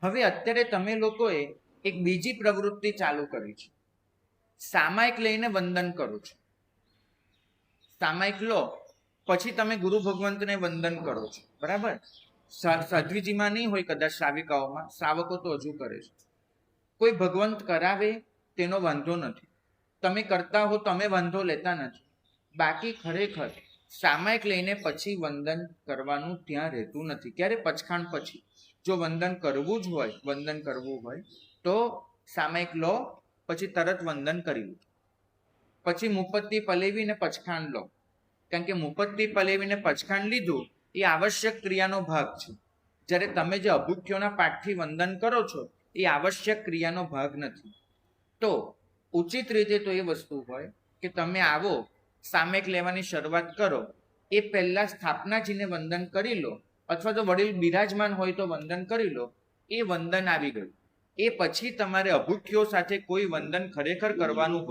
હવે અત્યારે તમે લોકોએ એક બીજી પ્રવૃત્તિ ચાલુ કરી છે. સામાયિક લઈને વંદન કરો છો. સામાયિક લો પછી તમે ગુરુ ભગવંતને વંદન કરો છો, બરાબર? સાધ્વીજીમાં નહીં હોય કદાચ, શ્રાવિકાઓમાં. શ્રાવકો તો હજુ કરે છે. કોઈ ભગવંત કરાવે તેનો વાંધો નથી, તમે કરતા હો તમે વાંધો લેતા નથી. બાકી ખરેખર સામાયિક લઈને પછી વંદન કરવાનું ત્યાં રહેતું નથી. ક્યારે? પચખાણ પછી. જો વંદન કરવું જ હોય, વંદન કરવું હોય તો સામાયિક લો પછી તરત વંદન કરી લો. પછી મુપત્તિ પલેવીને પચખાણ લો. કારણ કે મુપત્તિ પલેવીને પચખાણ લીધું એ આવશ્યક ક્રિયાનો ભાગ છે. જ્યારે તમે જે અભૂખ્યોના પાઠથી વંદન કરો છો એ આવશ્યક ક્રિયાનો ભાગ નથી. તો ઉચિત રીતે તો એ વસ્તુ હોય કે તમે આવો સામાયિક લેવાની શરૂઆત કરો એ પહેલા સ્થાપનાજીને વંદન કરી લો, અથવા તો વડીલ બિરાજમાન હોય તો વંદન કરી લો. એ વંદન આવી ગયું એ પછી તમારે અભૂખ્યો સાથે કોઈ વંદન ખરેખર કરવાનું